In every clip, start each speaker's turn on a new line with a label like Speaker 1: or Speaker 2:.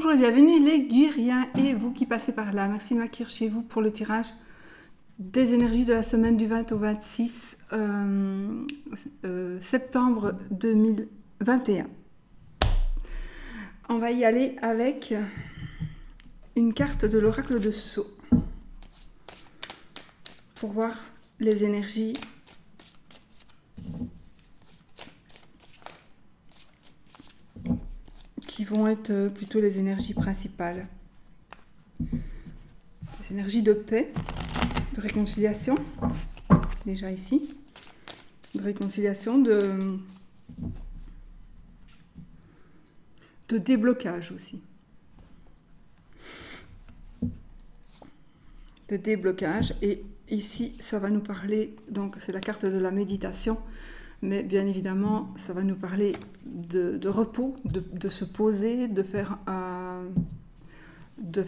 Speaker 1: Bonjour et bienvenue les Guiriens et vous qui passez par là. Merci de m'accueillir chez vous pour le tirage des énergies de la semaine du 20 au 26 septembre 2021. On va y aller avec une carte de l'oracle de Sceaux pour voir les énergies qui vont être plutôt les énergies principales. Les énergies de paix, de réconciliation, déjà ici, de réconciliation, de déblocage aussi. De déblocage. Et ici, ça va nous parler, donc c'est la carte de la méditation, mais bien évidemment, ça va nous parler de repos, de se poser, de faire de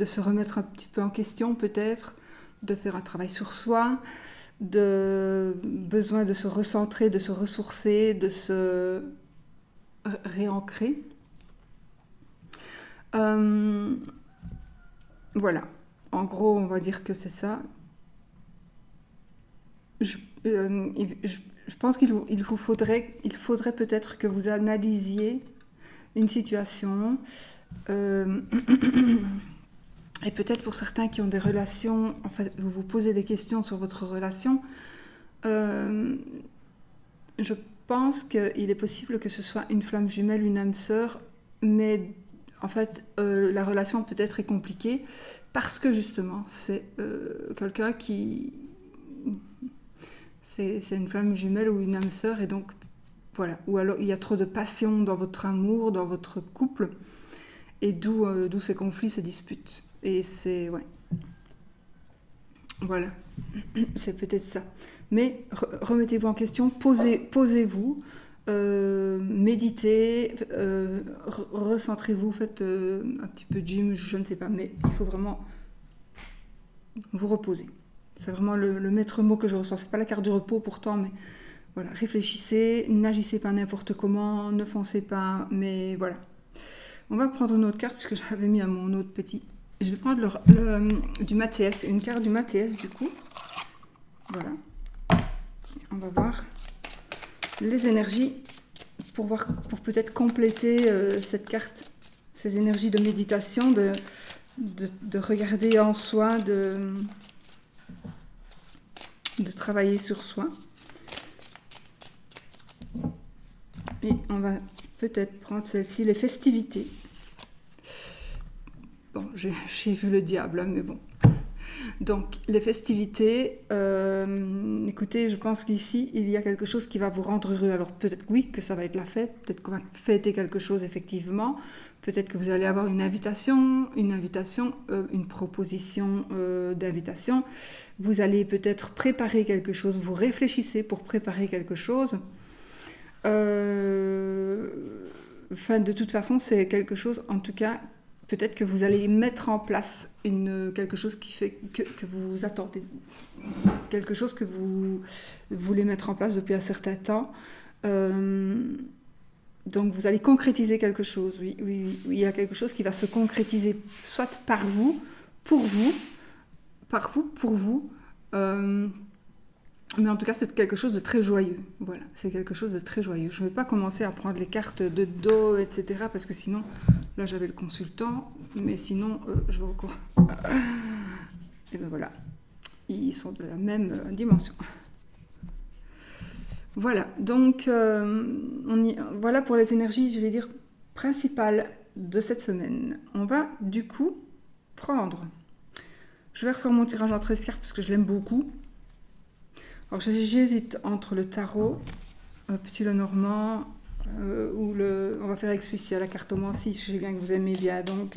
Speaker 1: se remettre un petit peu en question peut-être, de faire un travail sur soi, de besoin de se recentrer, de se ressourcer, de se réancrer. Voilà, en gros on va dire que c'est ça. Je pense qu'il faudrait peut-être que vous analysiez une situation et peut-être pour certains qui ont des relations, en fait, vous vous posez des questions sur votre relation. Je pense qu'il est possible que ce soit une flamme jumelle, une âme sœur, mais en fait, la relation peut-être est compliquée parce que justement, c'est quelqu'un qui... C'est une flamme jumelle ou une âme sœur, et donc voilà. Ou alors il y a trop de passion dans votre amour, dans votre couple, et d'où ces conflits, ces disputes. Et c'est... ouais. Voilà. C'est peut-être ça. Mais remettez-vous en question, posez-vous, méditez, recentrez-vous, faites un petit peu de gym, je ne sais pas, mais il faut vraiment vous reposer. C'est vraiment le maître mot que je ressens. C'est pas la carte du repos pourtant, mais voilà, réfléchissez, n'agissez pas n'importe comment, ne foncez pas, mais voilà. On va prendre une autre carte puisque j'avais mis à mon autre petit. Je vais prendre du Mathias, une carte du Mathias du coup. Voilà. On va voir les énergies pour peut-être compléter cette carte, ces énergies de méditation, de regarder en soi, de travailler sur soi. Et on va peut-être prendre celle-ci, les festivités. Bon, j'ai vu le diable, mais bon. Donc, les festivités, écoutez, je pense qu'ici, il y a quelque chose qui va vous rendre heureux. Alors, peut-être oui, que ça va être la fête, peut-être qu'on va fêter quelque chose, effectivement. Peut-être que vous allez avoir une invitation, une proposition d'invitation. Vous allez peut-être préparer quelque chose, vous réfléchissez pour préparer quelque chose. Enfin, de toute façon, c'est quelque chose, en tout cas, peut-être que vous allez mettre en place quelque chose qui fait que vous vous attendez, quelque chose que vous voulez mettre en place depuis un certain temps. Donc vous allez concrétiser quelque chose, oui, il y a quelque chose qui va se concrétiser, soit par vous, pour vous, mais en tout cas c'est quelque chose de très joyeux, voilà, c'est quelque chose de très joyeux. Je ne vais pas commencer à prendre les cartes de dos, etc., parce que sinon, là j'avais le consultant, mais sinon je vais encore... Et ben voilà, ils sont de la même dimension. Voilà, donc voilà pour les énergies, je vais dire, principales de cette semaine. On va du coup prendre... Je vais refaire mon tirage en 13 cartes parce que je l'aime beaucoup. Alors j'hésite entre le tarot, petit Lenormand, ou on va faire avec celui-ci à la cartomancie, je sais bien que vous aimez bien. Donc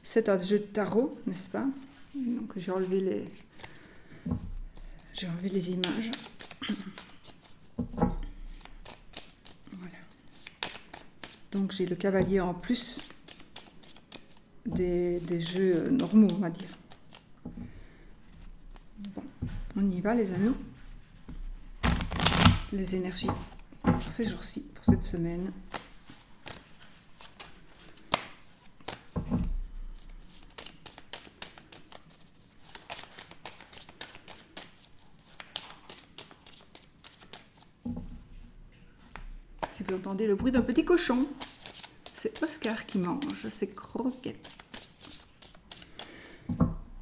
Speaker 1: c'est un jeu de tarot, n'est-ce pas? Donc j'ai enlevé les images. Voilà. Donc j'ai le cavalier en plus des jeux normaux, on va dire. Bon, on y va les amis. Les énergies pour ces jours-ci, pour cette semaine. vous entendez le bruit d'un petit cochon. C'est Oscar qui mange ses croquettes.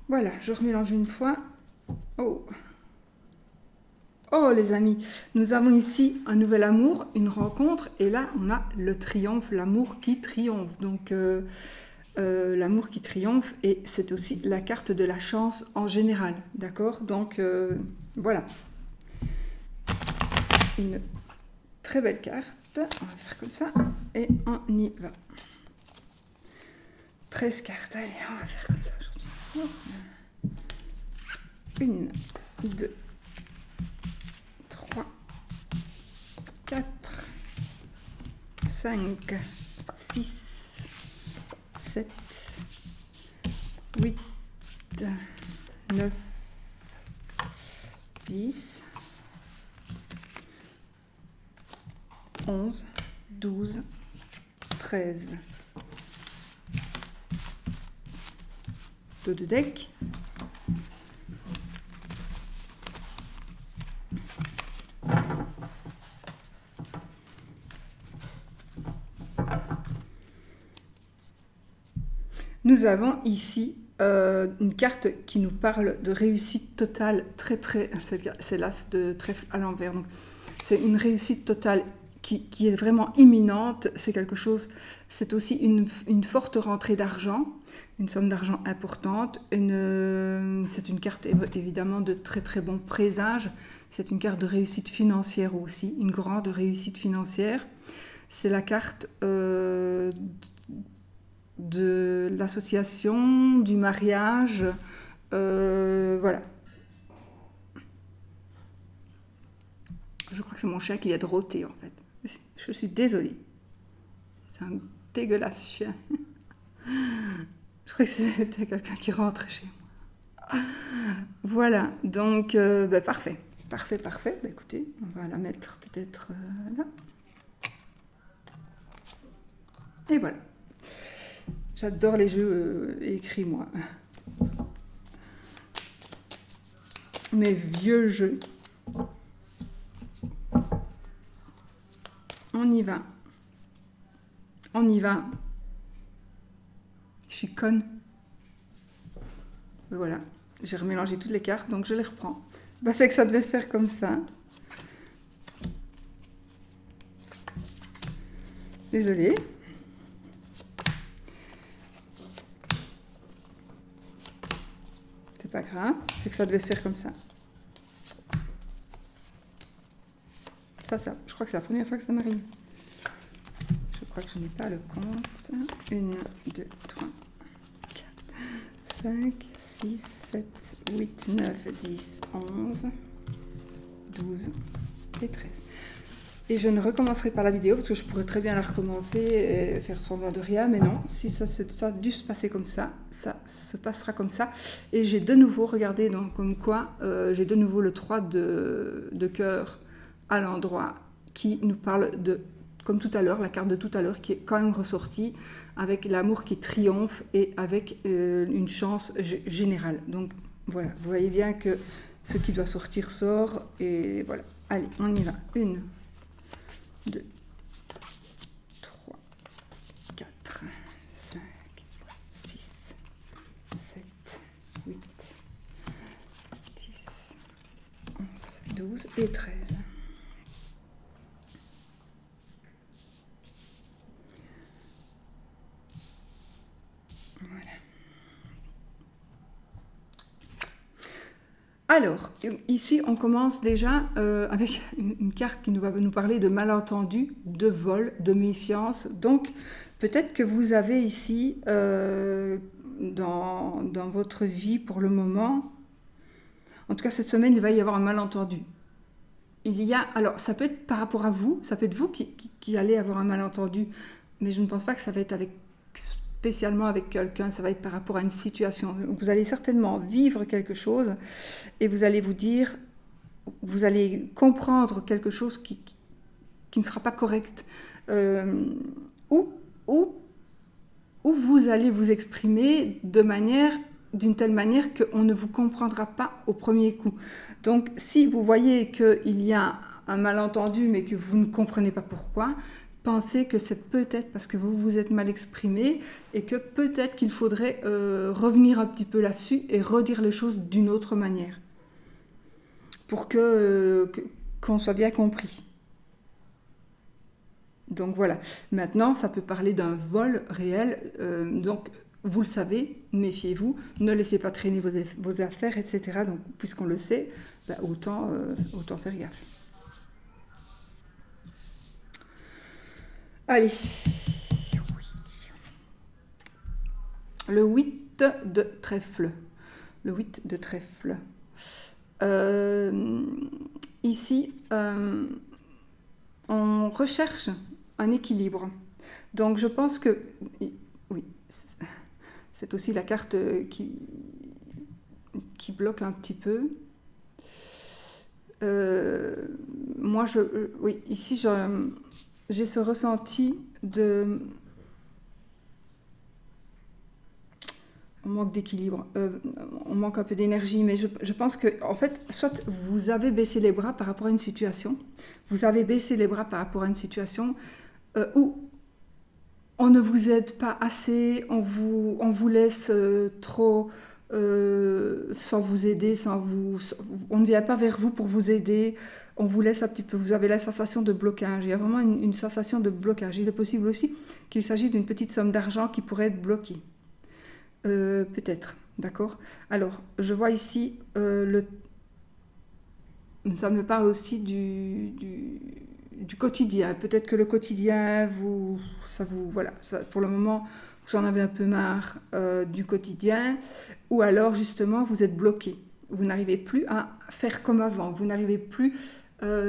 Speaker 1: Voilà, je remélange une fois. Oh, oh les amis, nous avons ici un nouvel amour, une rencontre, et là on a le triomphe, l'amour qui triomphe. Donc l'amour qui triomphe, et c'est aussi la carte de la chance en général, d'accord? Donc voilà, une très belle carte. On va faire comme ça et on y va. 13 cartes, allez, on va faire comme ça aujourd'hui. 1, 2, 3, 4, 5, 6, 7, 8, 9, 10, 11, 12, 13. Dos de deck. Nous avons ici une carte qui nous parle de réussite totale, c'est l'as de trèfle à l'envers. Donc c'est une réussite totale qui est vraiment imminente. C'est quelque chose, c'est aussi une forte rentrée d'argent, une somme d'argent importante. C'est une carte évidemment de très bon présage. C'est une carte de réussite financière aussi, une grande réussite financière. C'est la carte de l'association, du mariage, voilà. Je crois que c'est mon chien qui vient de rôter en fait. Je suis désolée. C'est un dégueulasse chien. Je crois que c'était quelqu'un qui rentre chez moi. Voilà, donc parfait. Parfait. Bah, écoutez, on va la mettre peut-être là. Et voilà. J'adore les jeux écrits, moi. Mes vieux jeux. On y va. On y va. Je suis conne. Voilà. J'ai remélangé toutes les cartes, donc je les reprends. Bah, c'est que ça devait se faire comme ça. Désolée. C'est pas grave, c'est que ça devait se faire comme ça. Ça, je crois que c'est la première fois que ça m'arrive. Je crois que je n'ai pas le compte. 1, 2, 3, 4, 5, 6, 7, 8, 9, 10, 11, 12 et 13. Et je ne recommencerai pas la vidéo parce que je pourrais très bien la recommencer et faire semblant de rien, mais non, si ça a dû se passer comme ça, ça se passera comme ça. Et j'ai de nouveau, regardez, donc comme quoi, j'ai de nouveau le 3 de cœur à l'endroit qui nous parle de, comme tout à l'heure, la carte de tout à l'heure qui est quand même ressortie avec l'amour qui triomphe et avec une chance générale. Donc voilà, vous voyez bien que ce qui doit sortir sort et voilà. Allez, on y va. 1, 2, 3, 4, 5, 6, 7, 8, 10, 11, 12 et 13. Voilà. Alors, ici, on commence déjà avec une carte qui va nous parler de malentendu, de vol, de méfiance. Donc, peut-être que vous avez ici, dans votre vie pour le moment, en tout cas cette semaine, il va y avoir un malentendu. Alors, ça peut être par rapport à vous, ça peut être vous qui allez avoir un malentendu, mais je ne pense pas que ça va être spécialement avec quelqu'un, ça va être par rapport à une situation. Donc, vous allez certainement vivre quelque chose et vous allez vous dire, vous allez comprendre quelque chose qui ne sera pas correct, ou vous allez vous exprimer d'une telle manière qu'on ne vous comprendra pas au premier coup. Donc, si vous voyez qu'il y a un malentendu, mais que vous ne comprenez pas pourquoi, pensez que c'est peut-être parce que vous vous êtes mal exprimé et que peut-être qu'il faudrait revenir un petit peu là-dessus et redire les choses d'une autre manière pour qu'on soit bien compris. Donc voilà. Maintenant, ça peut parler d'un vol réel. Donc, vous le savez, méfiez-vous. Ne laissez pas traîner vos affaires, etc. Donc, puisqu'on le sait, autant faire gaffe. Allez. Le 8 de trèfle. Le 8 de trèfle. Ici, on recherche un équilibre. Donc je pense que, oui, c'est aussi la carte qui bloque un petit peu. Moi, oui, ici, j'ai ce ressenti de... On manque d'équilibre, on manque un peu d'énergie, mais je pense que, en fait, soit vous avez baissé les bras par rapport à une situation, vous avez baissé les bras par rapport à une situation où on ne vous aide pas assez, on vous laisse trop sans vous aider, on ne vient pas vers vous pour vous aider, on vous laisse un petit peu, vous avez la sensation de blocage, il y a vraiment une sensation de blocage. Il est possible aussi qu'il s'agisse d'une petite somme d'argent qui pourrait être bloquée. Peut-être, d'accord. Alors, je vois ici, ça me parle aussi du quotidien. Peut-être que le quotidien, voilà, pour le moment, vous en avez un peu marre du quotidien, ou alors justement, vous êtes bloqué. Vous n'arrivez plus à faire comme avant. Vous n'arrivez plus,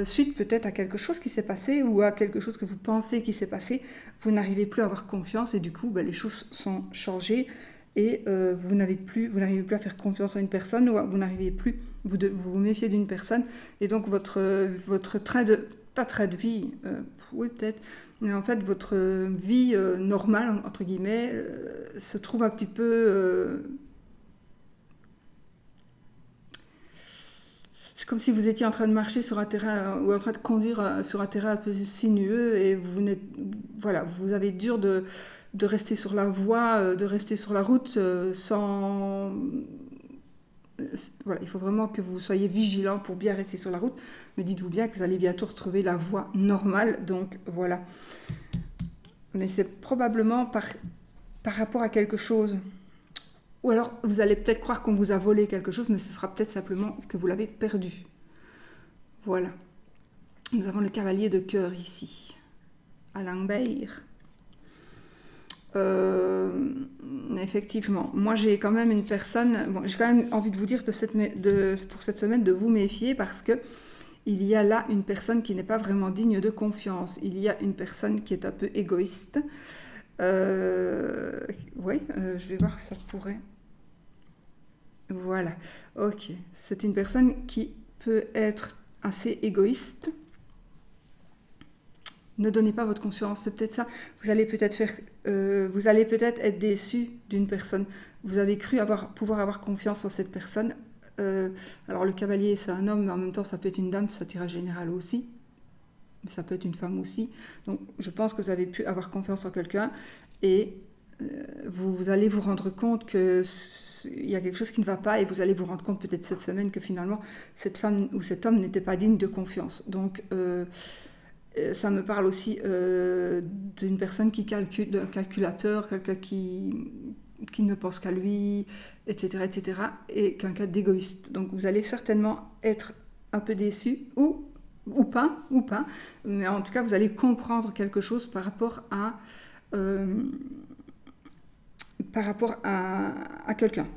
Speaker 1: suite peut-être à quelque chose qui s'est passé, ou à quelque chose que vous pensez qui s'est passé, vous n'arrivez plus à avoir confiance, et du coup, les choses sont changées. Et vous n'arrivez plus à faire confiance à une personne, ou vous n'arrivez plus, vous méfiez d'une personne, et donc votre train de, pas train de vie, oui peut-être, mais en fait votre vie normale, entre guillemets, se trouve un petit peu... c'est comme si vous étiez en train de marcher sur un terrain, ou en train de conduire sur un terrain un peu sinueux, et vous avez dur de rester sur la voie, de rester sur la route sans... Voilà, il faut vraiment que vous soyez vigilant pour bien rester sur la route, mais dites-vous bien que vous allez bientôt retrouver la voie normale, donc voilà. Mais c'est probablement par rapport à quelque chose. Ou alors, vous allez peut-être croire qu'on vous a volé quelque chose, mais ce sera peut-être simplement que vous l'avez perdu. Voilà. Nous avons le cavalier de cœur ici, à l'Ambert. Effectivement, moi j'ai quand même une personne, j'ai quand même envie de vous dire pour cette semaine de vous méfier, parce que il y a là une personne qui n'est pas vraiment digne de confiance. Il y a une personne qui est un peu égoïste. Oui, je vais voir, ça pourrait... Voilà, ok. C'est une personne qui peut être assez égoïste. Ne donnez pas votre conscience, c'est peut-être ça. Vous allez peut-être être déçu d'une personne. Vous avez cru pouvoir avoir confiance en cette personne. Alors le cavalier, c'est un homme, mais en même temps, ça peut être une dame, c'est un tirage général aussi. Mais ça peut être une femme aussi. Donc je pense que vous avez pu avoir confiance en quelqu'un et vous allez vous rendre compte qu'il y a quelque chose qui ne va pas, et vous allez vous rendre compte peut-être cette semaine que finalement, cette femme ou cet homme n'était pas digne de confiance. Donc... ça me parle aussi d'une personne qui calcule, d'un calculateur, quelqu'un qui ne pense qu'à lui, etc., et quelqu'un d'égoïste. Donc vous allez certainement être un peu déçu, ou pas, mais en tout cas vous allez comprendre quelque chose par rapport à quelqu'un.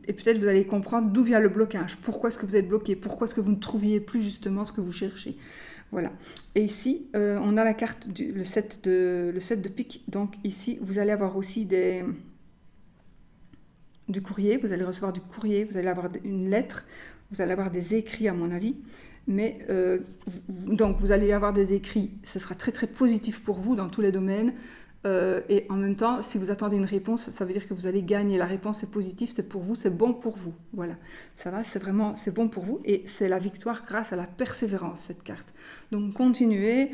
Speaker 1: Et peut-être vous allez comprendre d'où vient le blocage, pourquoi est-ce que vous êtes bloqué, pourquoi est-ce que vous ne trouviez plus justement ce que vous cherchez. Voilà. Et ici, on a la carte, le 7 de pique. Donc ici, vous allez avoir aussi du courrier, vous allez recevoir du courrier, vous allez avoir une lettre, vous allez avoir des écrits à mon avis. Mais donc vous allez avoir des écrits, ce sera très très positif pour vous dans tous les domaines. Et en même temps, si vous attendez une réponse, ça veut dire que vous allez gagner. La réponse est positive, c'est pour vous, c'est bon pour vous. Voilà, ça va, c'est bon pour vous. Et c'est la victoire grâce à la persévérance, cette carte. Donc continuez.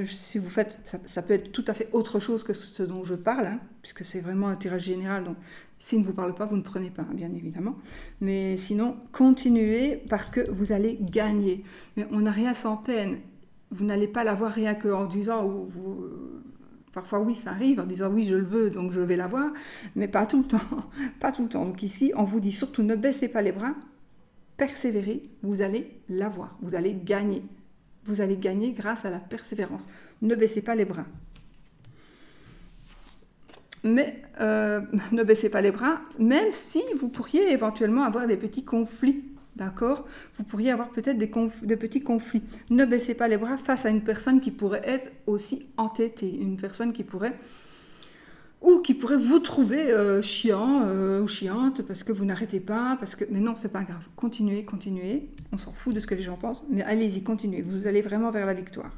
Speaker 1: Si vous faites, ça peut être tout à fait autre chose que ce dont je parle, hein, puisque c'est vraiment un tirage général. Donc s'il ne vous parle pas, vous ne prenez pas, hein, bien évidemment. Mais sinon, continuez parce que vous allez gagner. Mais on n'a rien sans peine. Vous n'allez pas l'avoir rien qu'en disant... Parfois, oui, ça arrive en disant oui, je le veux, donc je vais l'avoir, mais pas tout le temps. Pas tout le temps. Donc ici, on vous dit surtout ne baissez pas les bras, persévérez, vous allez l'avoir, vous allez gagner. Vous allez gagner grâce à la persévérance. Ne baissez pas les bras. Mais ne baissez pas les bras, même si vous pourriez éventuellement avoir des petits conflits. D'accord? Vous pourriez avoir peut-être des petits conflits. Ne baissez pas les bras face à une personne qui pourrait être aussi entêtée. Une personne qui pourrait vous trouver chiant ou chiante parce que vous n'arrêtez pas. Mais non, c'est pas grave. Continuez, continuez. On s'en fout de ce que les gens pensent. Mais allez-y, continuez. Vous allez vraiment vers la victoire.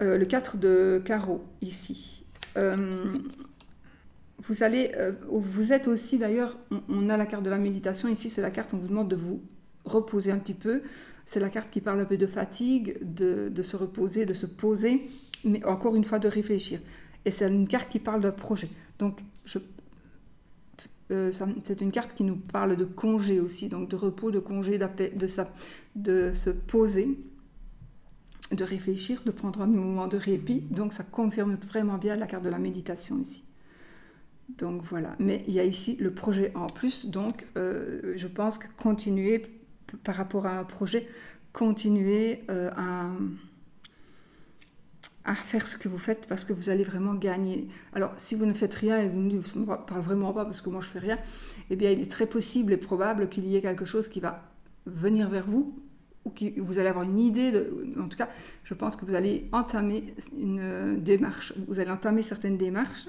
Speaker 1: Le 4 de carreau, ici. Vous êtes aussi, d'ailleurs, on a la carte de la méditation, ici c'est la carte, on vous demande de vous reposer un petit peu, c'est la carte qui parle un peu de fatigue, de se reposer, de se poser, mais encore une fois de réfléchir. Et c'est une carte qui parle d'un projet. Donc, c'est une carte qui nous parle de congé aussi, donc de repos, de congé, de se poser, de réfléchir, de prendre un moment de répit. Donc ça confirme vraiment bien la carte de la méditation ici. Donc voilà, mais il y a ici le projet en plus, donc je pense que continuer par rapport à un projet, continuer à faire ce que vous faites parce que vous allez vraiment gagner. Alors si vous ne faites rien et que vous ne dites, je ne parle vraiment pas parce que moi je fais rien, eh bien il est très possible et probable qu'il y ait quelque chose qui va venir vers vous ou que vous allez avoir une idée, en tout cas je pense que vous allez entamer une démarche, vous allez entamer certaines démarches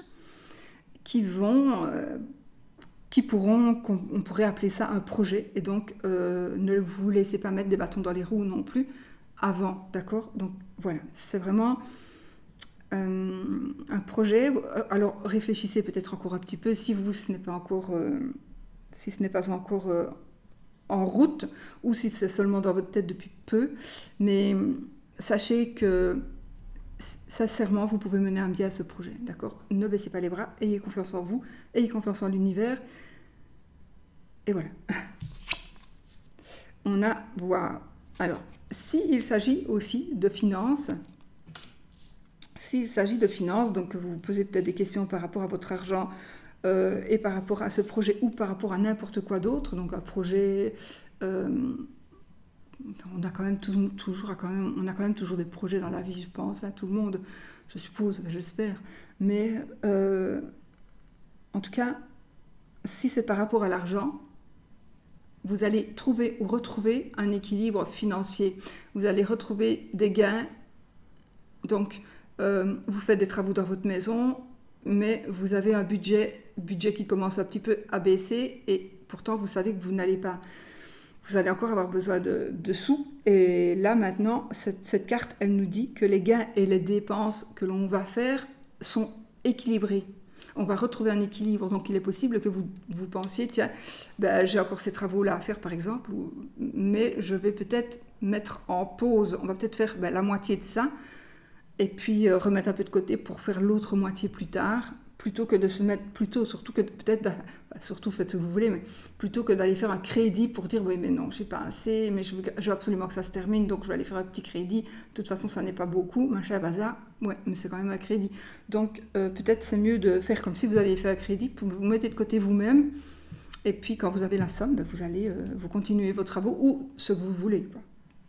Speaker 1: on pourrait appeler ça un projet, et donc ne vous laissez pas mettre des bâtons dans les roues non plus avant, d'accord? Donc voilà, c'est vraiment un projet. Alors réfléchissez peut-être encore un petit peu, si ce n'est pas encore en route, ou si c'est seulement dans votre tête depuis peu, mais sachez que sincèrement, vous pouvez mener un bien à ce projet, d'accord? Ne baissez pas les bras, ayez confiance en vous, ayez confiance en l'univers, et voilà. Wow. Alors, s'il s'agit aussi de finances, donc vous vous posez peut-être des questions par rapport à votre argent et par rapport à ce projet ou par rapport à n'importe quoi d'autre, donc un projet... on a quand même toujours des projets dans la vie, je pense, à tout le monde, je suppose, j'espère. Mais en tout cas, si c'est par rapport à l'argent, vous allez trouver ou retrouver un équilibre financier. Vous allez retrouver des gains. Donc, vous faites des travaux dans votre maison, mais vous avez un budget qui commence un petit peu à baisser, et pourtant vous savez que vous allez encore avoir besoin de sous. Et là, maintenant, cette carte, elle nous dit que les gains et les dépenses que l'on va faire sont équilibrés. On va retrouver un équilibre. Donc, il est possible que vous pensiez, tiens, j'ai encore ces travaux-là à faire, par exemple, mais je vais peut-être mettre en pause. On va peut-être faire la moitié de ça, et puis remettre un peu de côté pour faire l'autre moitié plus tard, plutôt que de se mettre, surtout faites ce que vous voulez, mais plutôt que d'aller faire un crédit pour dire oui mais non, j'ai pas assez, mais je veux absolument que ça se termine, donc je vais aller faire un petit crédit, de toute façon ça n'est pas beaucoup, machin bazar, ouais, mais c'est quand même un crédit. Donc peut-être c'est mieux de faire comme si vous alliez faire un crédit, vous mettez de côté vous-même, et puis quand vous avez la somme, vous continuez vos travaux ou ce que vous voulez, quoi.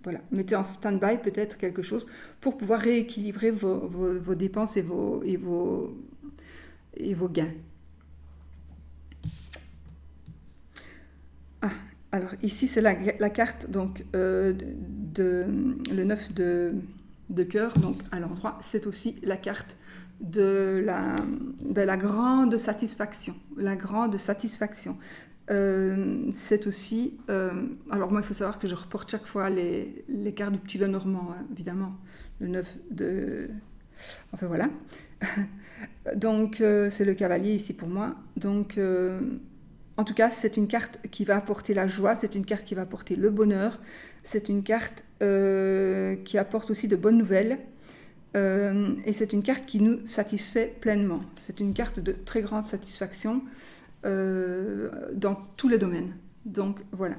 Speaker 1: Voilà, mettez en stand-by peut-être quelque chose pour pouvoir rééquilibrer vos dépenses et vos gains. Alors ici c'est la carte donc le 9 de cœur, donc à l'endroit, c'est aussi la carte de la grande satisfaction. La grande satisfaction. C'est aussi... alors moi il faut savoir que je reporte chaque fois les cartes du petit Lenormand, hein, évidemment. Le 9 de Enfin voilà. Donc c'est le cavalier ici pour moi. Donc en tout cas, c'est une carte qui va apporter la joie, c'est une carte qui va apporter le bonheur, c'est une carte qui apporte aussi de bonnes nouvelles. Et c'est une carte qui nous satisfait pleinement. C'est une carte de très grande satisfaction dans tous les domaines. Donc voilà,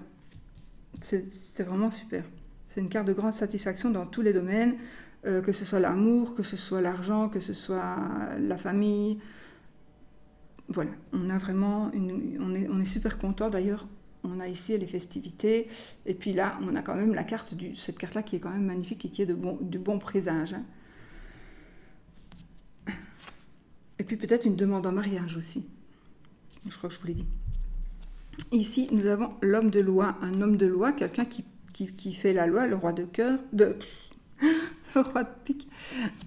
Speaker 1: c'est vraiment super. C'est une carte de grande satisfaction dans tous les domaines, que ce soit l'amour, que ce soit l'argent, que ce soit la famille. Voilà, on a vraiment on est super content. D'ailleurs, on a ici les festivités. Et puis là, on a quand même la carte cette carte-là qui est quand même magnifique et qui est du bon présage. Hein. Et puis peut-être une demande en mariage aussi. Je crois que je vous l'ai dit. Ici, nous avons l'homme de loi. Un homme de loi, quelqu'un qui fait la loi, le roi de cœur, le roi de pique.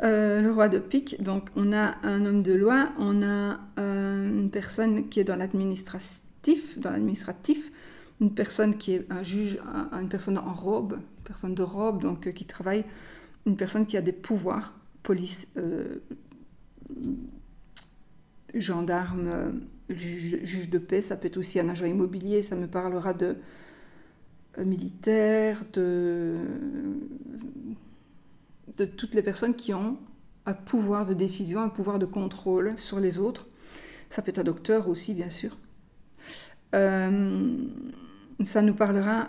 Speaker 1: Le roi de pique. Donc, on a un homme de loi, on a une personne qui est dans l'administratif, une personne qui est un juge, une personne en robe, une personne de robe, donc qui travaille, une personne qui a des pouvoirs, police, gendarme, juge de paix, ça peut être aussi un agent immobilier, ça me parlera de militaire, de toutes les personnes qui ont un pouvoir de décision, un pouvoir de contrôle sur les autres. Ça peut être un docteur aussi, bien sûr. Ça nous parlera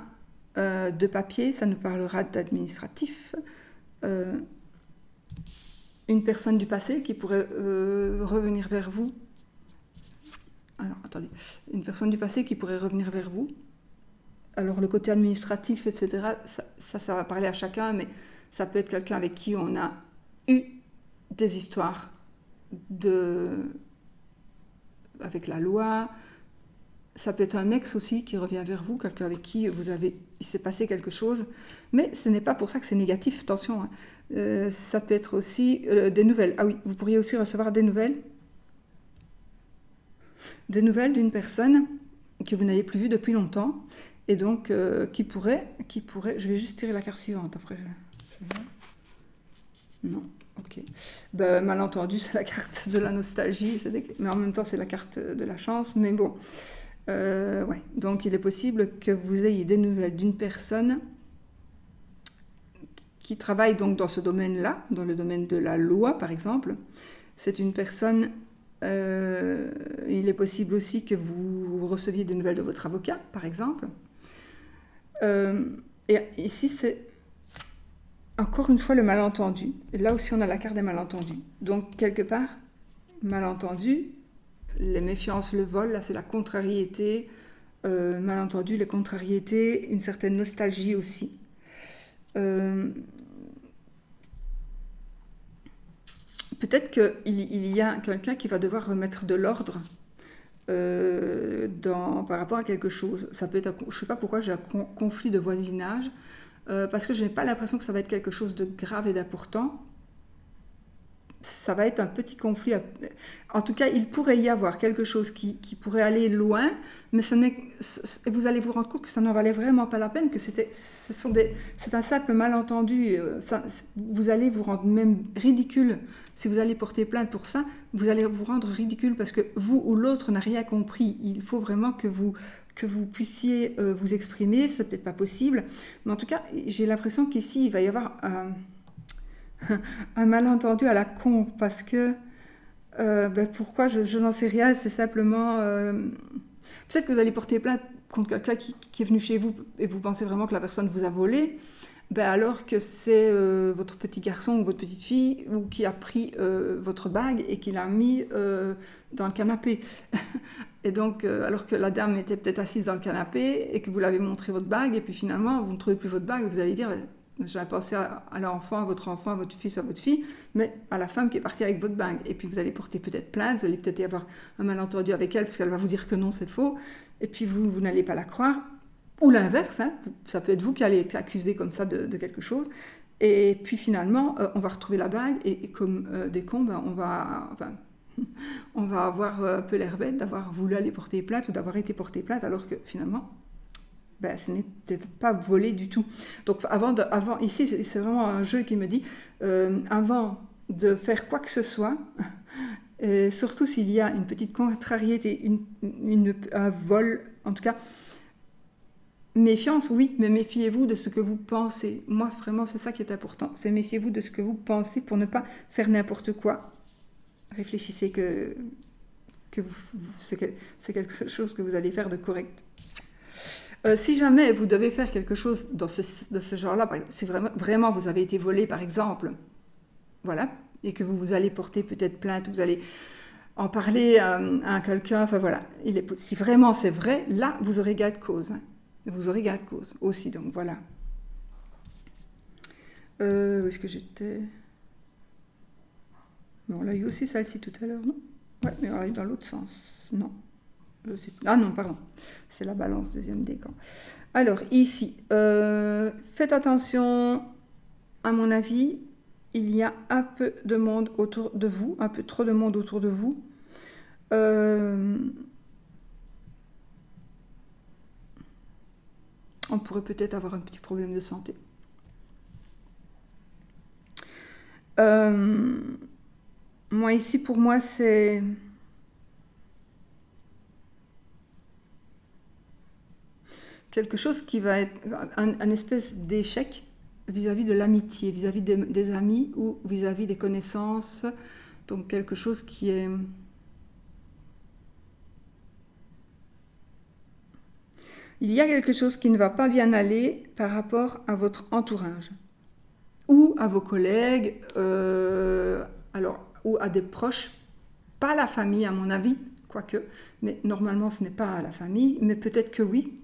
Speaker 1: de papier, ça nous parlera d'administratif. Une personne du passé qui pourrait revenir vers vous. Alors, attendez. Une personne du passé qui pourrait revenir vers vous. Alors, le côté administratif, etc., ça va parler à chacun, mais ça peut être quelqu'un avec qui on a eu des histoires avec la loi. Ça peut être un ex aussi qui revient vers vous, quelqu'un avec qui il s'est passé quelque chose. Mais ce n'est pas pour ça que c'est négatif, attention. Hein. Ça peut être aussi des nouvelles. Ah oui, vous pourriez aussi recevoir des nouvelles. Des nouvelles d'une personne que vous n'avez plus vue depuis longtemps. Et donc, qui pourrait... Je vais juste tirer la carte suivante après. Non, ok. Ben, malentendu, c'est la carte de la nostalgie. Mais en même temps, c'est la carte de la chance. Mais bon... ouais. Donc il est possible que vous ayez des nouvelles d'une personne qui travaille donc dans ce domaine-là, dans le domaine de la loi par exemple. C'est une personne, il est possible aussi que vous receviez des nouvelles de votre avocat par exemple. Et ici c'est encore une fois le malentendu. Et là aussi on a la carte des malentendus. Donc quelque part, malentendu, les méfiances, le vol, là c'est la contrariété, malentendu, les contrariétés, une certaine nostalgie aussi. Peut-être qu'il y a quelqu'un qui va devoir remettre de l'ordre par rapport à quelque chose. Ça peut être, je ne sais pas pourquoi j'ai un conflit de voisinage, parce que je n'ai pas l'impression que ça va être quelque chose de grave et d'important. Ça va être un petit conflit. En tout cas, il pourrait y avoir quelque chose qui pourrait aller loin, mais vous allez vous rendre compte que ça n'en valait vraiment pas la peine, que c'est un simple malentendu. Vous allez vous rendre même ridicule. Si vous allez porter plainte pour ça, vous allez vous rendre ridicule parce que vous ou l'autre n'a rien compris. Il faut vraiment que vous puissiez vous exprimer. C'est peut-être pas possible. Mais en tout cas, j'ai l'impression qu'ici, il va y avoir un malentendu à la con, parce que pourquoi je n'en sais rien, c'est simplement peut-être que vous allez porter plainte contre quelqu'un qui est venu chez vous et vous pensez vraiment que la personne vous a volé, alors que c'est votre petit garçon ou votre petite fille ou qui a pris votre bague et qui l'a mis dans le canapé. Et donc, alors que la dame était peut-être assise dans le canapé et que vous l'avez montré votre bague et puis finalement vous ne trouvez plus votre bague, vous allez dire j'avais pensé à l'enfant, à votre fils, à votre fille, mais à la femme qui est partie avec votre bague. Et puis vous allez porter peut-être plainte, vous allez peut-être y avoir un malentendu avec elle, parce qu'elle va vous dire que non, c'est faux. Et puis vous n'allez pas la croire. Ou l'inverse, hein, ça peut être vous qui allez être accusé comme ça de quelque chose. Et puis finalement, on va retrouver la bague, et comme des cons, on va avoir un peu l'air bête d'avoir voulu aller porter plainte ou d'avoir été porté plainte, alors que finalement... ce n'était pas volé du tout. Donc avant ici, c'est vraiment un jeu qui me dit, avant de faire quoi que ce soit, et surtout s'il y a une petite contrariété, un vol, en tout cas, méfiance, oui, mais méfiez-vous de ce que vous pensez. Moi, vraiment, c'est ça qui est important. C'est méfiez-vous de ce que vous pensez pour ne pas faire n'importe quoi. Réfléchissez que c'est quelque chose que vous allez faire de correct. Si jamais vous devez faire quelque chose de ce genre-là, si vraiment vous avez été volé, par exemple, voilà, et que vous allez porter peut-être plainte, vous allez en parler à quelqu'un, enfin voilà, si vraiment c'est vrai, là, vous aurez gain de cause. Hein. Vous aurez gain de cause aussi, donc voilà. Où est-ce que j'étais? Bon, on l'a eu aussi celle-ci tout à l'heure, non? Ouais, mais on est dans l'autre sens. Non. Ah non, pardon. C'est la balance, deuxième décan. Alors, ici, faites attention, à mon avis, il y a un peu de monde autour de vous, un peu trop de monde autour de vous. On pourrait peut-être avoir un petit problème de santé. Moi, ici, pour moi, c'est... quelque chose qui va être un espèce d'échec vis-à-vis de l'amitié, vis-à-vis des amis ou vis-à-vis des connaissances. Donc quelque chose qui est... Il y a quelque chose qui ne va pas bien aller par rapport à votre entourage ou à vos collègues, ou à des proches, pas la famille à mon avis, quoique, mais normalement ce n'est pas la famille, mais peut-être que oui,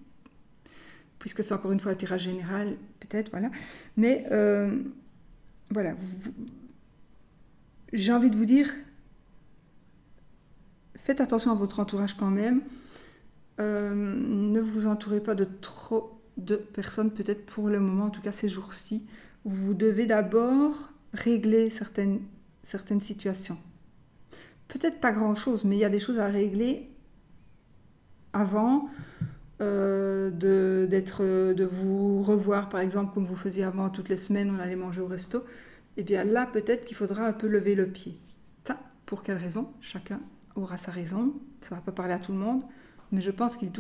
Speaker 1: puisque c'est encore une fois un tirage général, peut-être, voilà. Mais voilà, j'ai envie de vous dire, faites attention à votre entourage quand même. Ne vous entourez pas de trop de personnes, peut-être pour le moment, en tout cas ces jours-ci. Vous devez d'abord régler certaines situations. Peut-être pas grand-chose, mais il y a des choses à régler avant de vous revoir, par exemple, comme vous faisiez avant, toutes les semaines, on allait manger au resto. Et bien là, peut-être qu'il faudra un peu lever le pied. Ça, pour quelle raison? Chacun aura sa raison. Ça ne va pas parler à tout le monde. Mais je pense qu'il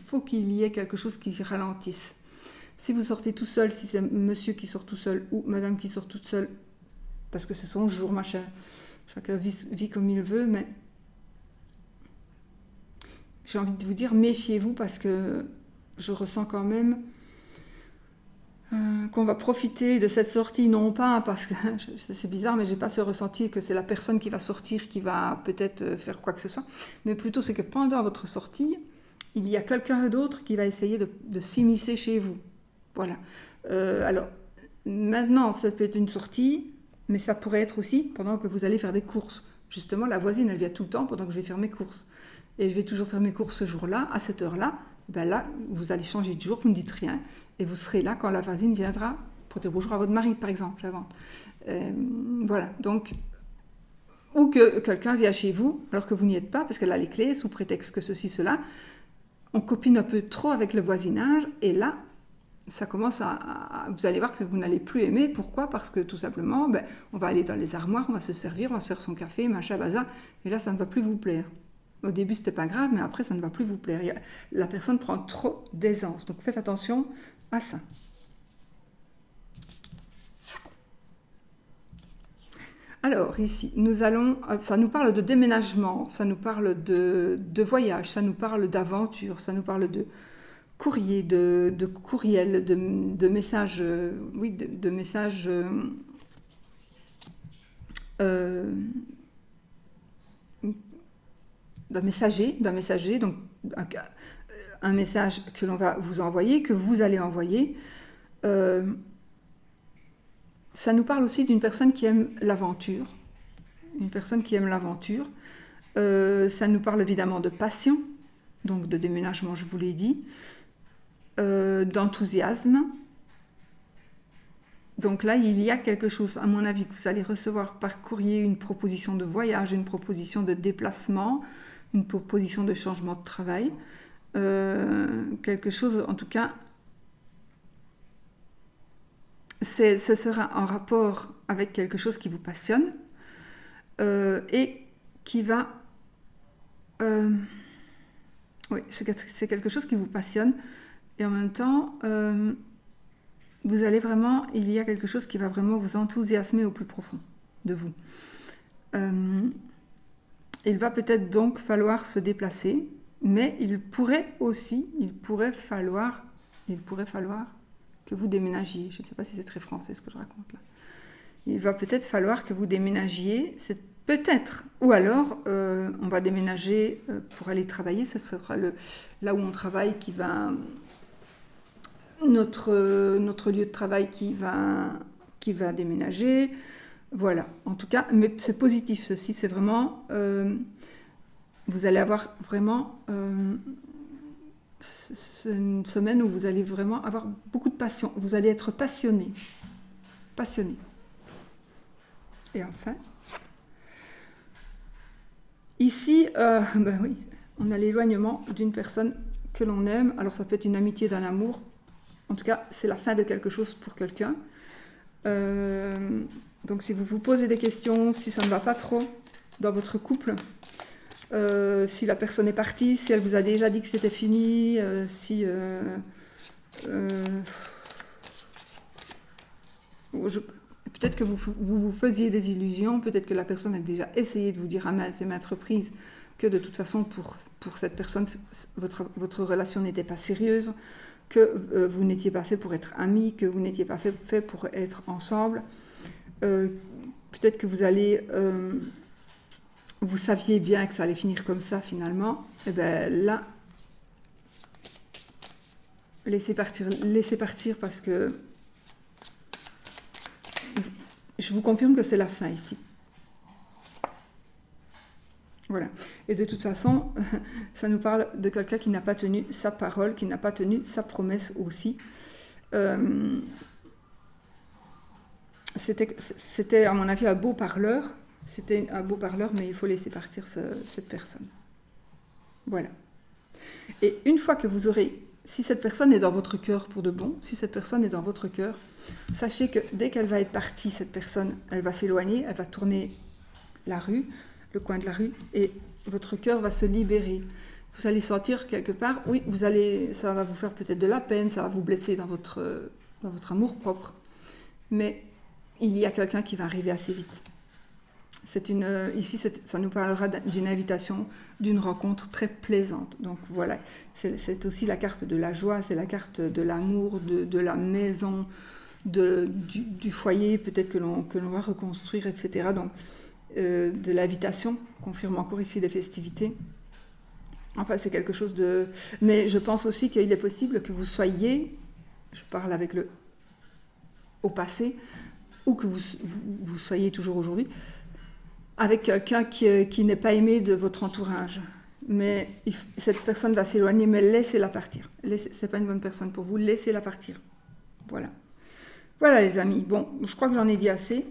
Speaker 1: faut qu'il y ait quelque chose qui ralentisse. Si vous sortez tout seul, si c'est monsieur qui sort tout seul ou madame qui sort toute seule, parce que c'est son jour, machin, chacun vit comme il veut, mais j'ai envie de vous dire, méfiez-vous parce que je ressens quand même qu'on va profiter de cette sortie, non pas parce que, c'est bizarre, mais j'ai pas ce ressenti que c'est la personne qui va sortir qui va peut-être faire quoi que ce soit, mais plutôt c'est que pendant votre sortie, il y a quelqu'un d'autre qui va essayer de s'immiscer chez vous. Voilà. Alors, maintenant, ça peut être une sortie, mais ça pourrait être aussi pendant que vous allez faire des courses. Justement, la voisine, elle vient tout le temps pendant que je vais faire mes courses. Et je vais toujours faire mes courses ce jour-là, à cette heure-là. Ben là, vous allez changer de jour, vous ne dites rien. Et vous serez là quand la voisine viendra pour dire bonjour à votre mari, par exemple, avant. Voilà. Donc, ou que quelqu'un vient chez vous, alors que vous n'y êtes pas, parce qu'elle a les clés, sous prétexte que ceci, cela. On copine un peu trop avec le voisinage. Et là, ça commence vous allez voir que vous n'allez plus aimer. Pourquoi? Parce que tout simplement, on va aller dans les armoires, on va se servir, on va se faire son café, machin, bazar. Et là, ça ne va plus vous plaire. Au début, c'était pas grave, mais après, ça ne va plus vous plaire. La personne prend trop d'aisance. Donc, faites attention à ça. Alors, ici, ça nous parle de déménagement, ça nous parle de voyage, ça nous parle d'aventure, ça nous parle de courrier, de courriel, de messages, de messages d'un messager, donc un message que l'on va vous envoyer, que vous allez envoyer. Ça nous parle aussi d'une personne qui aime l'aventure. Une personne qui aime l'aventure. Ça nous parle évidemment de passion, donc de déménagement, je vous l'ai dit, d'enthousiasme. Donc là, il y a quelque chose, à mon avis, que vous allez recevoir par courrier, une proposition de voyage, une proposition de déplacement, une proposition de changement de travail. Quelque chose, en tout cas, ce sera en rapport avec quelque chose qui vous passionne, et qui va... oui, c'est quelque chose qui vous passionne. Et en même temps, vous allez vraiment... Il y a quelque chose qui va vraiment vous enthousiasmer au plus profond de vous. Il va peut-être donc falloir se déplacer, mais il pourrait falloir que vous déménagiez. Je ne sais pas si c'est très français ce que je raconte là. Il va peut-être falloir que vous déménagiez, c'est peut-être, ou alors on va déménager pour aller travailler, ce sera là où on travaille qui va... Notre lieu de travail qui va déménager, voilà, en tout cas, mais c'est positif, ceci, c'est vraiment, vous allez avoir vraiment, c'est une semaine où vous allez vraiment avoir beaucoup de passion, vous allez être passionné. Et enfin, ici, ben oui, on a l'éloignement d'une personne que l'on aime, alors ça peut être une amitié d'un amour, en tout cas, c'est la fin de quelque chose pour quelqu'un. Donc si vous vous posez des questions, si ça ne va pas trop dans votre couple, si la personne est partie, si elle vous a déjà dit que c'était fini, si... peut-être que vous faisiez des illusions, peut-être que la personne a déjà essayé de vous dire à maintes et maintes reprises que de toute façon, pour cette personne, votre relation n'était pas sérieuse, que vous n'étiez pas fait pour être amis, que vous n'étiez pas fait pour être ensemble. Peut-être que vous saviez bien que ça allait finir comme ça finalement. Et bien là, laissez partir parce que je vous confirme que c'est la fin ici. Voilà. Et de toute façon, ça nous parle de quelqu'un qui n'a pas tenu sa parole, qui n'a pas tenu sa promesse aussi. C'était, à mon avis, un beau parleur. C'était un beau parleur, mais il faut laisser partir cette personne. Voilà. Et une fois que vous aurez... Si cette personne est dans votre cœur pour de bon, si cette personne est dans votre cœur, sachez que dès qu'elle va être partie, cette personne, elle va s'éloigner, elle va tourner la rue, le coin de la rue, et votre cœur va se libérer. Vous allez sentir quelque part, oui, ça va vous faire peut-être de la peine, ça va vous blesser dans votre amour-propre, mais il y a quelqu'un qui va arriver assez vite. Ici, ça nous parlera d'une invitation, d'une rencontre très plaisante. Donc voilà, c'est aussi la carte de la joie, c'est la carte de l'amour, de la maison, du foyer peut-être que l'on va reconstruire, etc. Donc, de l'invitation, confirme encore ici les festivités. Enfin, c'est quelque chose de... Mais je pense aussi qu'il est possible que vous soyez, je parle avec au passé, ou que vous soyez toujours aujourd'hui, avec quelqu'un qui n'est pas aimé de votre entourage. Mais cette personne va s'éloigner, mais laissez-la partir. C'est pas une bonne personne pour vous, laissez-la partir. Voilà. Voilà les amis. Bon, je crois que j'en ai dit assez.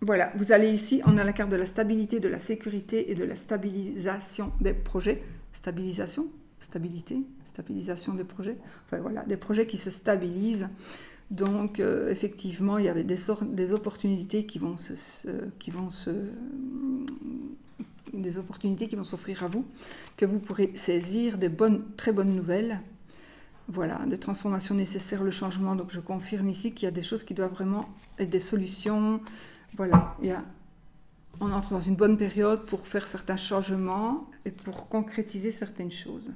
Speaker 1: Voilà, vous allez ici, on a la carte de la stabilité, de la sécurité et de la stabilisation des projets. Stabilisation des projets. Enfin voilà, des projets qui se stabilisent. Donc effectivement, il y avait des opportunités qui vont s'offrir à vous, que vous pourrez saisir, très bonnes nouvelles. Voilà, des transformations nécessaires, le changement. Donc je confirme ici qu'il y a des choses qui doivent vraiment être des solutions. Voilà, on entre dans une bonne période pour faire certains changements et pour concrétiser certaines choses.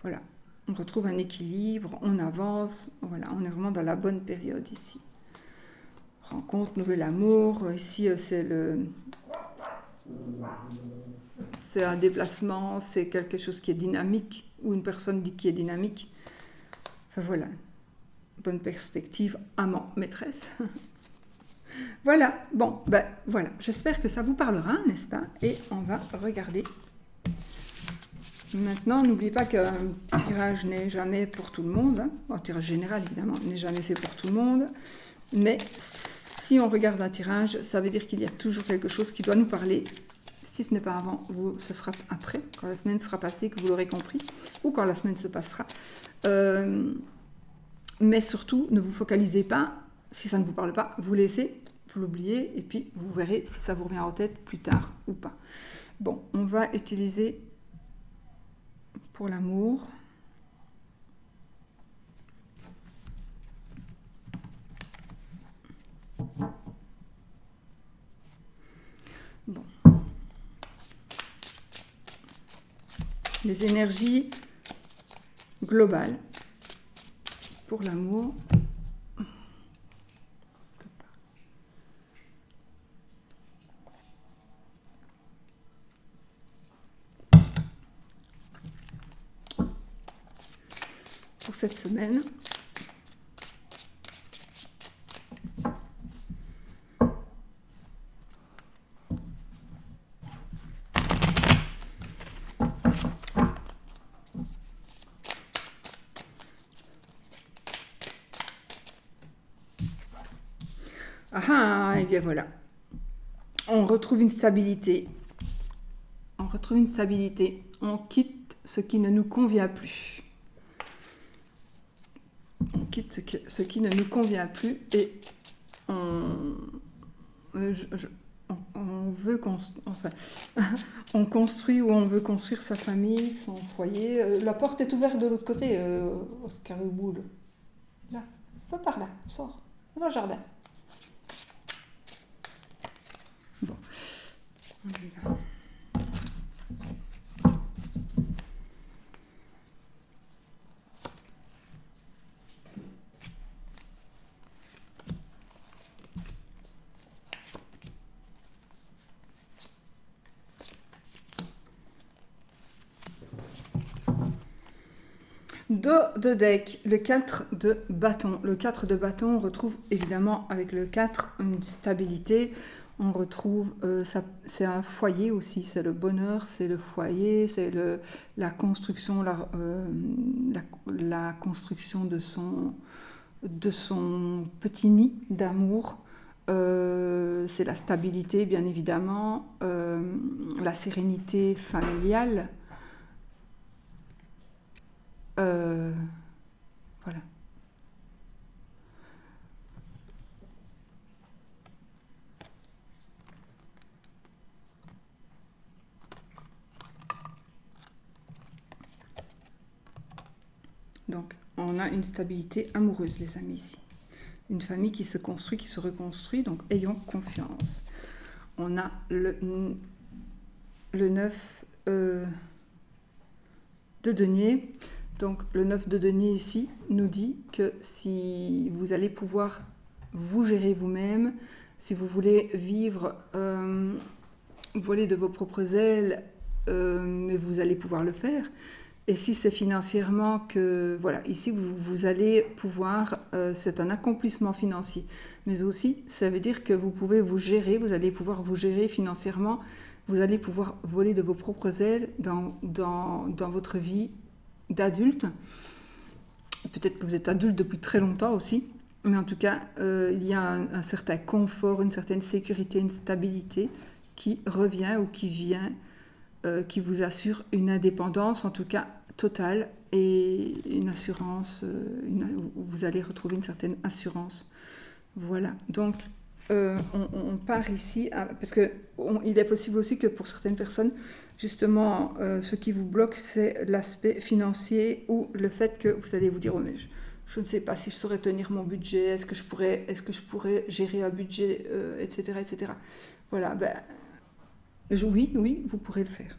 Speaker 1: Voilà, on retrouve un équilibre, on avance, voilà, on est vraiment dans la bonne période ici. Rencontre, nouvel amour, ici c'est un déplacement, c'est quelque chose qui est dynamique, ou une personne dit qui est dynamique. Enfin voilà, bonne perspective, amant, maîtresse. Voilà, bon, ben voilà, j'espère que ça vous parlera, n'est-ce pas? Et on va regarder. Maintenant, n'oubliez pas qu'un tirage n'est jamais pour tout le monde, hein. Un tirage général, évidemment, n'est jamais fait pour tout le monde, mais si on regarde un tirage, ça veut dire qu'il y a toujours quelque chose qui doit nous parler. Si ce n'est pas avant, ce sera après, quand la semaine sera passée, que vous l'aurez compris, ou quand la semaine se passera. Mais surtout, ne vous focalisez pas, si ça ne vous parle pas, vous laissez vous l'oubliez et puis vous verrez si ça vous revient en tête plus tard ou pas. Bon, on va utiliser pour l'amour. Bon. Les énergies globales pour l'amour. Pour cette semaine. Ah, et bien voilà. On retrouve une stabilité. On retrouve une stabilité. On quitte ce qui ne nous convient plus. On quitte ce qui ne nous convient plus et on veut enfin, on construit ou on veut construire sa famille, son foyer. La porte est ouverte de l'autre côté, Oscar Huboul. Là, va par là, sors, va au jardin. Bon, on est là. Dos de deck, le 4 de bâton. Le 4 de bâton, on retrouve évidemment avec le 4 une stabilité. On retrouve, c'est un foyer aussi, c'est le bonheur, c'est le foyer, c'est la construction, la construction de son petit nid d'amour. C'est la stabilité, bien évidemment, la sérénité familiale. Voilà. Donc, on a une stabilité amoureuse, les amis, ici. Une famille qui se construit, qui se reconstruit, donc ayons confiance. On a le 9 de denier. Donc le 9 de denier ici nous dit que si vous allez pouvoir vous gérer vous-même, si vous voulez vivre, voler de vos propres ailes, mais vous allez pouvoir le faire. Et si c'est financièrement que, voilà, ici vous allez pouvoir, c'est un accomplissement financier. Mais aussi, ça veut dire que vous pouvez vous gérer, vous allez pouvoir vous gérer financièrement, vous allez pouvoir voler de vos propres ailes dans votre vie d'adulte. Peut-être que vous êtes adulte depuis très longtemps aussi, mais en tout cas, il y a un certain confort, une certaine sécurité, une stabilité qui revient ou qui vient, qui vous assure une indépendance, en tout cas totale, et une assurance, vous allez retrouver une certaine assurance. Voilà, donc on part ici, parce qu'il est possible aussi que pour certaines personnes, justement, ce qui vous bloque, c'est l'aspect financier ou le fait que vous allez vous dire, oh, mais je ne sais pas si je saurais tenir mon budget, est-ce que je pourrais gérer un budget, etc., etc. Voilà, oui, vous pourrez le faire.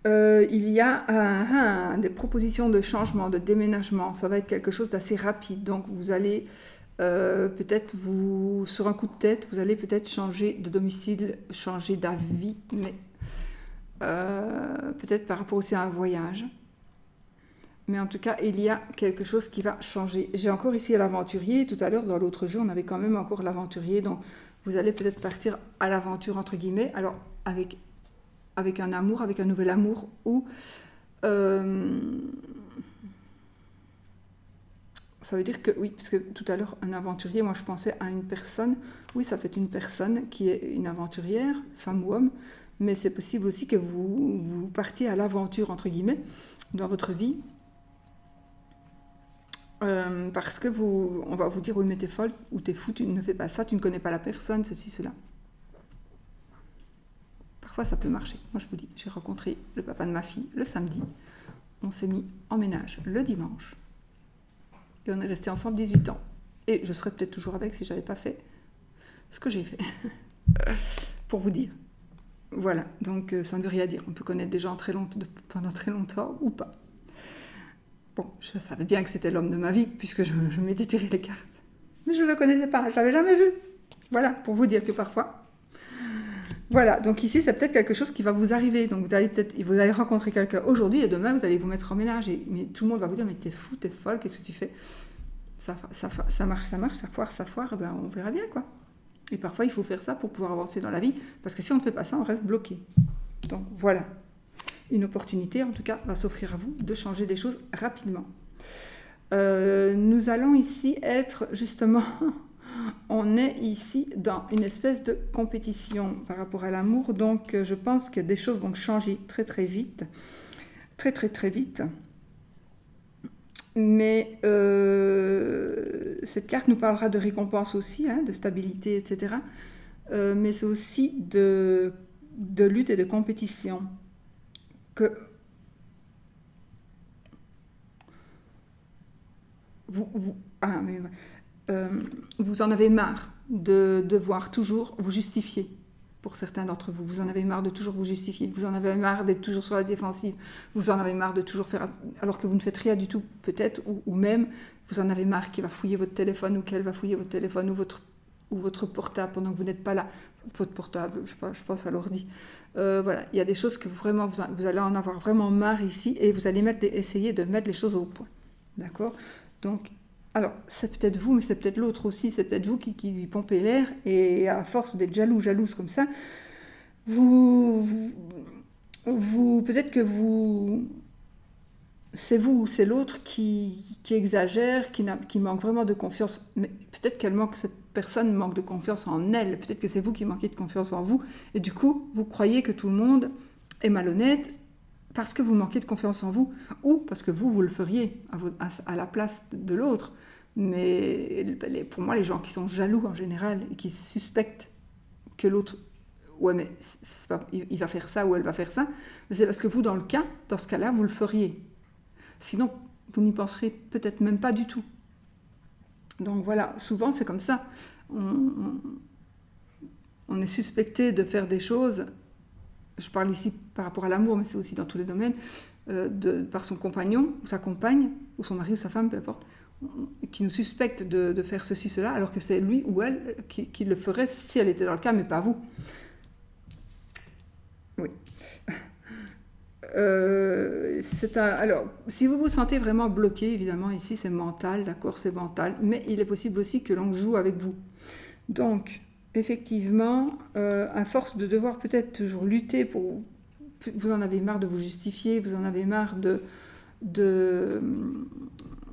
Speaker 1: Il y a des propositions de changement, de déménagement. Ça va être quelque chose d'assez rapide. Donc, vous allez peut-être, sur un coup de tête, vous allez peut-être changer de domicile, changer d'avis, mais peut-être par rapport aussi à un voyage. Mais en tout cas, il y a quelque chose qui va changer. J'ai encore ici l'aventurier. Tout à l'heure, dans l'autre jeu, on avait quand même encore l'aventurier. Donc, vous allez peut-être partir à l'aventure, entre guillemets. Alors, avec un amour, avec un nouvel amour, ou ça veut dire que, oui, parce que tout à l'heure, un aventurier, moi je pensais à une personne, oui, ça peut être une personne qui est une aventurière, femme ou homme, mais c'est possible aussi que vous partiez à l'aventure, entre guillemets, dans votre vie, Parce que on va vous dire, oui, mais t'es folle ou t'es fou, tu ne fais pas ça, tu ne connais pas la personne, ceci, cela. Parfois, ça peut marcher. Moi, je vous dis, j'ai rencontré le papa de ma fille le samedi. On s'est mis en ménage le dimanche. Et on est restés ensemble 18 ans. Et je serais peut-être toujours avec si je n'avais pas fait ce que j'ai fait. Pour vous dire. Voilà, donc ça ne veut rien dire. On peut connaître des gens pendant très longtemps ou pas. Bon, je savais bien que c'était l'homme de ma vie, puisque je m'étais tiré les cartes. Mais je ne le connaissais pas, je ne l'avais jamais vu. Voilà, pour vous dire que parfois... Voilà, donc ici, c'est peut-être quelque chose qui va vous arriver. Donc vous allez rencontrer quelqu'un aujourd'hui et demain, vous allez vous mettre en ménage. Mais tout le monde va vous dire, mais t'es fou, t'es folle, qu'est-ce que tu fais ? Ça marche, ça foire, ben on verra bien, quoi. Et parfois, il faut faire ça pour pouvoir avancer dans la vie, parce que si on ne fait pas ça, on reste bloqué. Donc voilà, une opportunité, en tout cas, va s'offrir à vous de changer les choses rapidement. Nous allons ici être, justement, on est ici dans une espèce de compétition par rapport à l'amour, donc je pense que des choses vont changer très très vite, très vite. Mais cette carte nous parlera de récompense aussi, de stabilité, etc. Mais c'est aussi de lutte et de compétition. Que vous en avez marre de devoir toujours vous justifier. Pour certains d'entre vous, vous en avez marre de toujours vous justifier, vous en avez marre d'être toujours sur la défensive, vous en avez marre de toujours faire, alors que vous ne faites rien du tout, peut-être, ou même, vous en avez marre qu'il va fouiller votre téléphone, ou qu'elle va fouiller votre téléphone, ou votre portable, pendant que vous n'êtes pas là, votre portable, je pense à l'ordi. Voilà, il y a des choses que vraiment, vous allez en avoir vraiment marre ici, et vous allez essayer de mettre les choses au point. D'accord ? Donc, alors, c'est peut-être vous, mais c'est peut-être l'autre aussi, c'est peut-être vous qui lui pompez l'air, et à force d'être jalouse comme ça, peut-être que c'est vous ou c'est l'autre qui exagère, qui manque vraiment de confiance, mais peut-être cette personne manque de confiance en elle, peut-être que c'est vous qui manquez de confiance en vous, et du coup, vous croyez que tout le monde est malhonnête, parce que vous manquez de confiance en vous, ou parce que vous le feriez à la place de l'autre. Mais pour moi, les gens qui sont jaloux en général et qui suspectent que l'autre, ouais, mais il va faire ça ou elle va faire ça, c'est parce que vous, dans ce cas-là, vous le feriez. Sinon, vous n'y penserez peut-être même pas du tout. Donc voilà, souvent c'est comme ça. On est suspecté de faire des choses. Je parle ici par rapport à l'amour, mais c'est aussi dans tous les domaines, par son compagnon, ou sa compagne, ou son mari, ou sa femme, peu importe, qui nous suspecte de faire ceci, cela, alors que c'est lui ou elle qui le ferait si elle était dans le cas, mais pas vous. Oui. Alors, si vous vous sentez vraiment bloqué, évidemment, ici c'est mental, d'accord, c'est mental, mais il est possible aussi que l'on joue avec vous. Donc, effectivement, à force de devoir peut-être toujours lutter vous en avez marre de vous justifier, vous en avez marre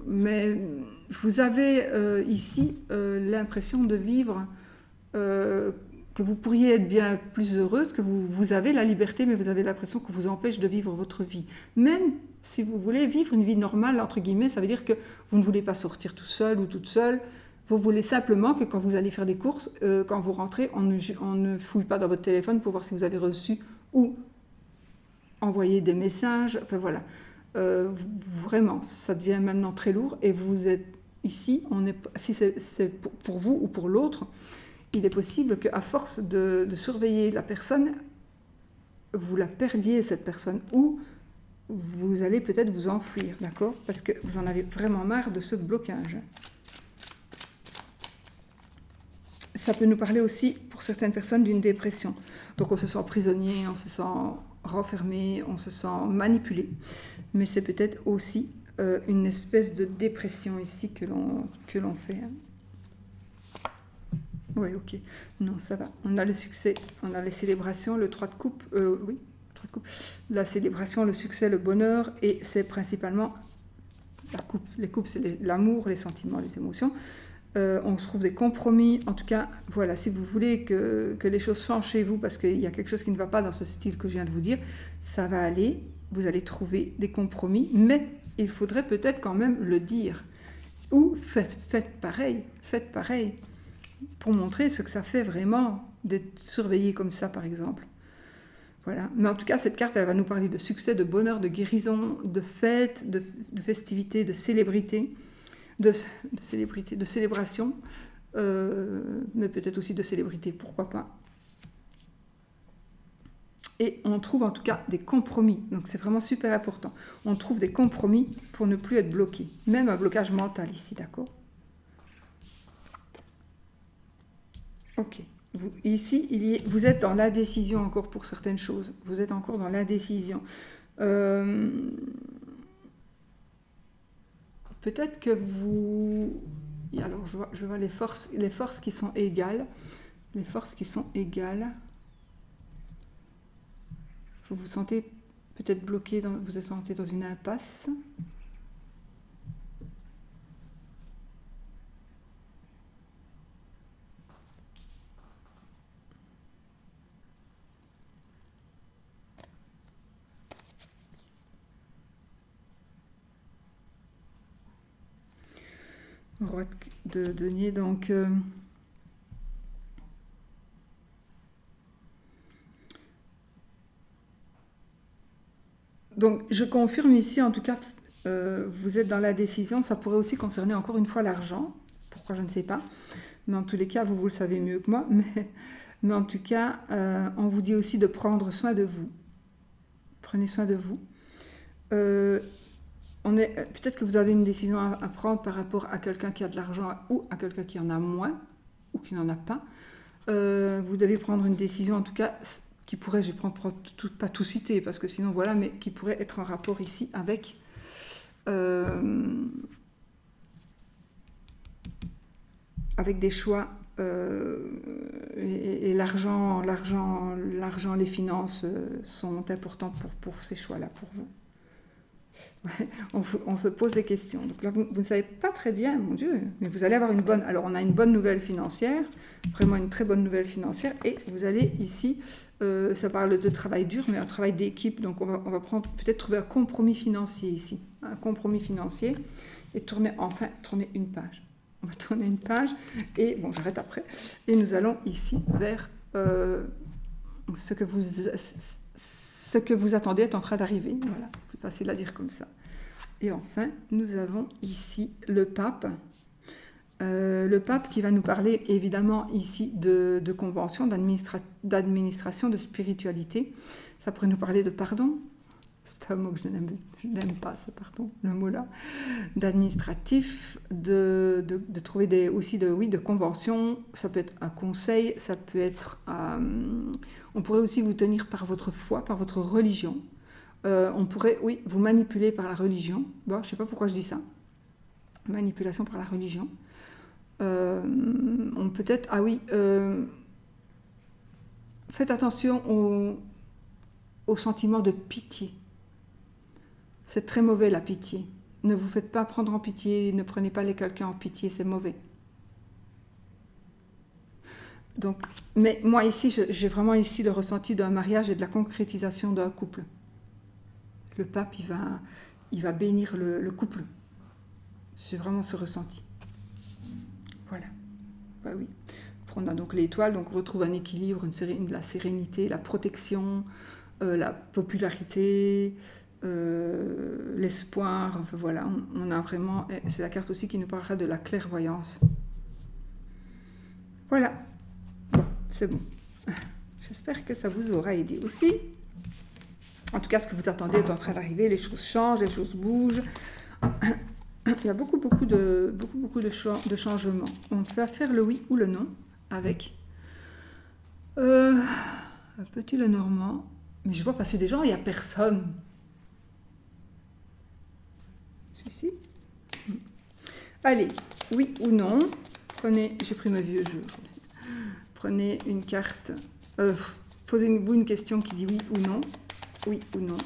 Speaker 1: mais vous avez ici l'impression de vivre, que vous pourriez être bien plus heureuse, que vous avez la liberté, mais vous avez l'impression que vous empêche de vivre votre vie. Même si vous voulez vivre une vie normale, entre guillemets, ça veut dire que vous ne voulez pas sortir tout seul ou toute seule. Vous voulez simplement que quand vous allez faire des courses, quand vous rentrez, on ne fouille pas dans votre téléphone pour voir si vous avez reçu ou envoyé des messages. Enfin voilà. Vraiment, ça devient maintenant très lourd et vous êtes ici, si c'est pour vous ou pour l'autre, il est possible qu'à force de surveiller la personne, vous la perdiez, cette personne, ou vous allez peut-être vous enfuir, d'accord ? Parce que vous en avez vraiment marre de ce blocage. Ça peut nous parler aussi, pour certaines personnes, d'une dépression. Donc on se sent prisonnier, on se sent renfermé, on se sent manipulé. Mais c'est peut-être aussi une espèce de dépression ici que l'on fait. Oui, ok. Non, ça va. On a le succès, on a les célébrations, le 3 de coupe. Oui, 3 de coupe. La célébration, le succès, le bonheur, et c'est principalement la coupe. Les coupes, c'est l'amour, les sentiments, les émotions. On se trouve des compromis. En tout cas, voilà, si vous voulez que les choses changent chez vous, parce qu'il y a quelque chose qui ne va pas dans ce style que je viens de vous dire, ça va aller. Vous allez trouver des compromis, mais il faudrait peut-être quand même le dire. Ou faites pareil, pour montrer ce que ça fait vraiment d'être surveillé comme ça, par exemple. Voilà. Mais en tout cas, cette carte, elle va nous parler de succès, de bonheur, de guérison, de fête, de festivité, de célébrité, de célébration, mais peut-être aussi de célébrité, pourquoi pas. Et on trouve en tout cas des compromis, donc c'est vraiment super important. On trouve des compromis pour ne plus être bloqué, même un blocage mental ici, d'accord? Ok. Ici, vous êtes dans l'indécision encore pour certaines choses. Vous êtes encore dans l'indécision. Peut-être que vous... Alors, je vois les forces qui sont égales. Les forces qui sont égales. Vous vous sentez peut-être bloqué, vous vous sentez dans une impasse. Roi de denier, donc... Donc, je confirme ici, en tout cas, vous êtes dans la décision. Ça pourrait aussi concerner encore une fois l'argent. Pourquoi, je ne sais pas. Mais en tous les cas, vous le savez mieux que moi. Mais en tout cas, on vous dit aussi de prendre soin de vous. Prenez soin de vous. Peut-être que vous avez une décision à prendre par rapport à quelqu'un qui a de l'argent ou à quelqu'un qui en a moins ou qui n'en a pas. Vous devez prendre une décision, en tout cas... qui pourrait, je ne vais pas tout citer, parce que sinon, voilà, mais qui pourrait être en rapport ici avec des choix et l'argent, les finances sont importantes pour ces choix-là, pour vous. Ouais, on se pose des questions. Donc là, vous ne savez pas très bien, mon Dieu, mais vous allez avoir une bonne... Alors, on a une bonne nouvelle financière, vraiment une très bonne nouvelle financière, et vous allez ici... ça parle de travail dur, mais un travail d'équipe. Donc, on va peut-être trouver un compromis financier ici. Un compromis financier. Et tourner une page. On va tourner une page. Et, bon, j'arrête après. Et nous allons ici vers ce que vous attendez est en train d'arriver. Voilà, plus facile à dire comme ça. Et enfin, nous avons ici le pape. Le pape qui va nous parler évidemment ici de convention, d'administration, de spiritualité. Ça pourrait nous parler de pardon. C'est un mot que je n'aime pas, ce pardon, le mot-là. D'administratif, de trouver de convention. Ça peut être un conseil, ça peut être... on pourrait aussi vous tenir par votre foi, par votre religion. On pourrait, oui, vous manipuler par la religion. Bon, je ne sais pas pourquoi je dis ça. Manipulation par la religion. On peut-être... Ah oui, faites attention au sentiment de pitié. C'est très mauvais, la pitié. Ne vous faites pas prendre en pitié, ne prenez pas quelqu'un en pitié, c'est mauvais. Donc, mais moi ici, j'ai vraiment ici le ressenti d'un mariage et de la concrétisation d'un couple. Le pape, il va bénir le couple. J'ai vraiment ce ressenti. Voilà. Bah oui. On a donc l'étoile, donc on retrouve un équilibre, la sérénité, la protection, la popularité, l'espoir. Enfin voilà, on a vraiment... C'est la carte aussi qui nous parlera de la clairvoyance. Voilà. Bon, c'est bon. J'espère que ça vous aura aidé aussi. En tout cas, ce que vous attendez est en train d'arriver. Les choses changent, les choses bougent. Il y a beaucoup de changements. On va faire le oui ou le non avec un petit Lenormand. Mais je vois passer des gens, il n'y a personne. Celui-ci. Allez, oui ou non. Prenez, j'ai pris mes vieux jeux. Prenez une carte. Posez-vous une question qui dit oui ou non. Oui ou non.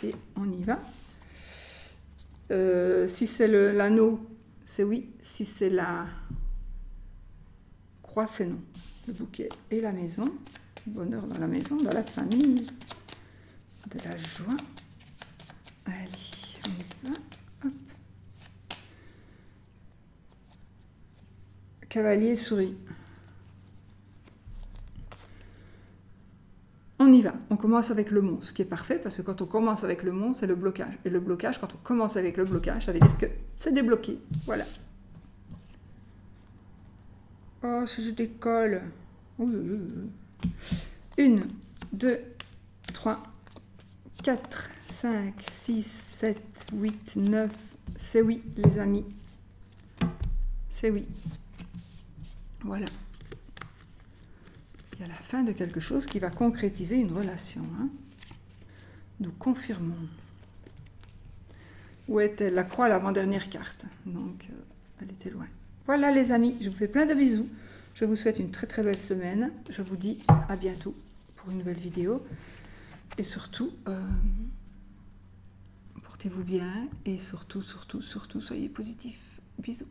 Speaker 1: Et on y va. Si c'est l'anneau, c'est oui. Si c'est la croix, c'est non. Le bouquet et la maison. Bonheur dans la maison, dans la famille. De la joie. Allez, on y cavalier, souris. On y va, on commence avec le monstre, ce qui est parfait, parce que quand on commence avec le monstre, c'est le blocage. Et le blocage, quand on commence avec le blocage, ça veut dire que c'est débloqué. Voilà. Oh, si je décolle. 1, 2, 3, 4, 5, 6, 7, 8, 9. C'est oui, les amis. C'est oui. Voilà. Il y a la fin de quelque chose qui va concrétiser une relation. Hein. Nous confirmons. Où est-elle? La croix, l'avant-dernière carte. Donc, elle était loin. Voilà les amis, je vous fais plein de bisous. Je vous souhaite une très très belle semaine. Je vous dis à bientôt pour une nouvelle vidéo. Et surtout, portez-vous bien. Et surtout, soyez positifs. Bisous.